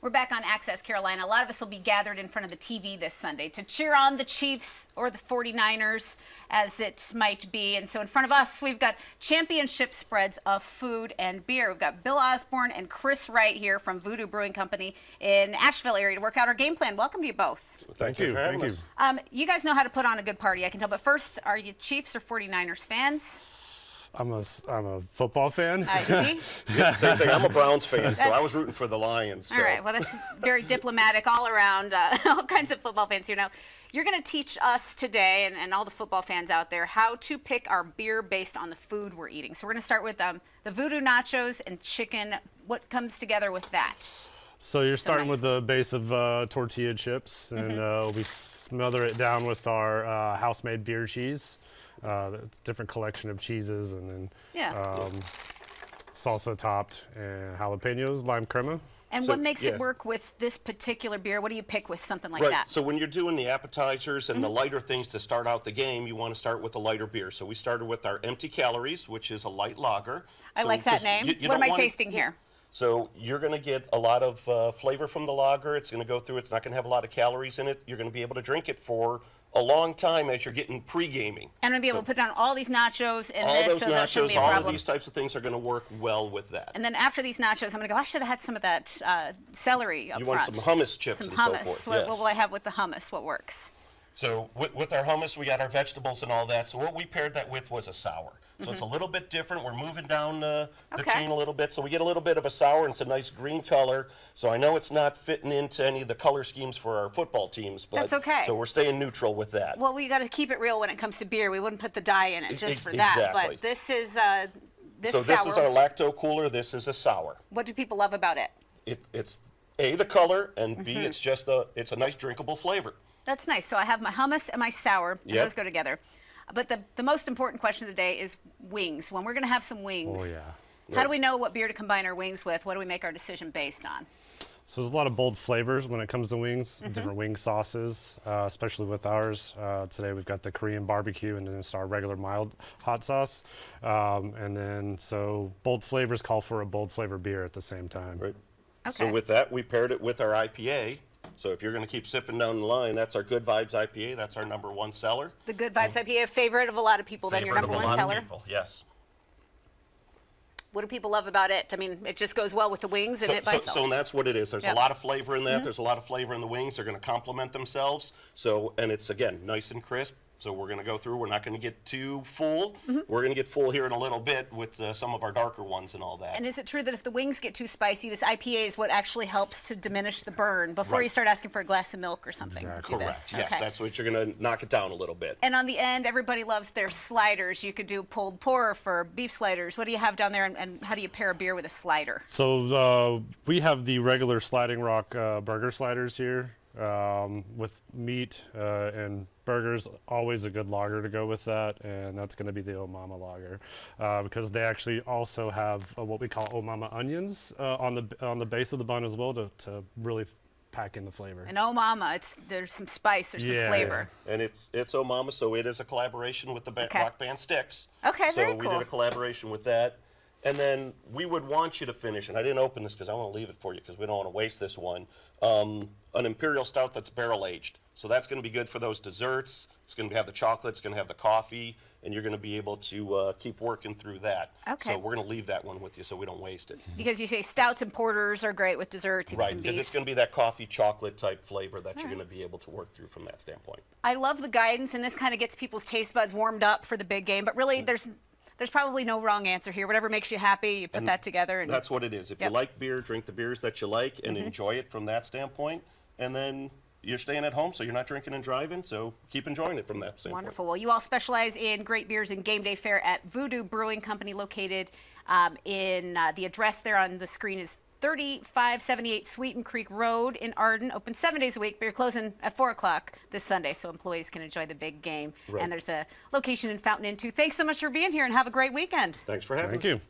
We're back on Access Carolina. A lot of us will be gathered in front of the TV this Sunday to cheer on the Chiefs or the 49ers, as it might be. And so in front of us, we've got championship spreads of food and beer. We've got Bill Osborne and Chris Wright here from Voodoo Brewing Company in Asheville area to work out our game plan. Welcome to you both. Thank you for having us. You guys know how to put on a good party, I can tell. But first, are you Chiefs or 49ers fans? I'm a football fan. I see. Yeah, same thing. I'm a Browns fan, so I was rooting for the Lions. So. All right. Well, that's very diplomatic all around. All kinds of football fans here. Now, you're going to teach us today and all the football fans out there how to pick our beer based on the food we're eating. So we're going to start with the Voodoo nachos and chicken. What comes together with that? So you're starting with the base of tortilla chips, and we smother it down with our house-made beer cheese. It's a different collection of cheeses, and then salsa topped, and jalapenos, lime crema. And what makes it work with this particular beer? What do you pick with something like that? So when you're doing the appetizers and the lighter things to start out the game, you want to start with a lighter beer. So we started with our Empty Calories, which is a light lager. I like that name. What am I tasting here? So you're going to get a lot of flavor from the lager. It's going to go through. It's not going to have a lot of calories in it. You're going to be able to drink it for a long time as you're getting pre-gaming. And I'm going to be able to put down all these nachos in all this, those so that shouldn't nachos, be a problem. all of these types of things are going to work well with that. And then after these nachos, I'm going to go, I should have had some of that celery up front. You want some hummus chips and hummus. so forth. What will I have with the hummus? What works? So with our hummus, we got our vegetables and all that. So what we paired that with was a sour. So it's a little bit different. We're moving down the chain a little bit. So we get a little bit of a sour, and it's a nice green color. So I know it's not fitting into any of the color schemes for our football teams. But that's okay. So we're staying neutral with that. Well, we got to keep it real when it comes to beer. We wouldn't put the dye in it just for that. Exactly. But this is this so sour. this is our lacto cooler. This is a sour. What do people love about it? It's A, the color, and B, it's just it's a nice drinkable flavor. That's nice. So I have my hummus and my sour, and those go together. But the most important question of the day is wings. When we're going to have some wings, how do we know what beer to combine our wings with? What do we make our decision based on? So there's a lot of bold flavors when it comes to wings, different wing sauces, especially with ours. Today we've got the Korean barbecue, and then it's our regular mild hot sauce. And then so bold flavors call for a bold flavor beer at the same time. Right. Okay. So with that, we paired it with our IPA. So if you're going to keep sipping down the line, that's our Good Vibes IPA. That's our #1 seller. The Good Vibes IPA, a favorite of a lot of people, then your #1 seller. Favorite of a lot of people, yes. What do people love about it? I mean, it just goes well with the wings and it by itself. So that's what it is. There's a lot of flavor in that. There's a lot of flavor in the wings. They're going to complement themselves. So, and it's, again, nice and crisp. So we're going to go through. We're not going to get too full. We're going to get full here in a little bit with some of our darker ones and all that. And is it true that if the wings get too spicy, this IPA is what actually helps to diminish the burn before you start asking for a glass of milk or something? Exactly. Do this. Correct. Yes, that's what you're going to knock it down a little bit. And on the end, everybody loves their sliders. You could do pulled pork or beef sliders. What do you have down there, and how do you pair a beer with a slider? So we have the regular Sliding Rock burger sliders here. With meat and burgers, always a good lager to go with that, and that's going to be the Oh Mama lager, because they actually also have what we call Oh Mama onions on the base of the bun as well to really pack in the flavor. And Oh Mama, there's some spice, there's some flavor. Yeah. And it's Oh Mama, so it is a collaboration with the rock band Styx. Okay, very cool. So we did a collaboration with that. And then we would want you to finish, and I didn't open this because I want to leave it for you because we don't want to waste this one, an Imperial Stout that's barrel-aged. So that's going to be good for those desserts. It's going to have the chocolate, it's going to have the coffee, and you're going to be able to keep working through that. Okay. So we're going to leave that one with you so we don't waste it. Because you say stouts and porters are great with desserts, even Right, some because beefs. it's going to be that coffee chocolate type flavor that you're going to be able to work through from that standpoint. I love the guidance, and this kind of gets people's taste buds warmed up for the big game, but really there's probably no wrong answer here. Whatever makes you happy, you put that together. And that's what it is. If you like beer, drink the beers that you like and enjoy it from that standpoint. And then you're staying at home, so you're not drinking and driving, so keep enjoying it from that standpoint. Wonderful. Well, you all specialize in great beers and game day fare at Voodoo Brewing Company, located in the address there on the screen is 3578 Sweeten Creek Road in Arden. Open 7 days a week, but you're closing at 4 o'clock this Sunday, so employees can enjoy the big game. Right. And there's a location in Fountain Inn, too. Thanks so much for being here, and have a great weekend. Thanks for having us. Thank you.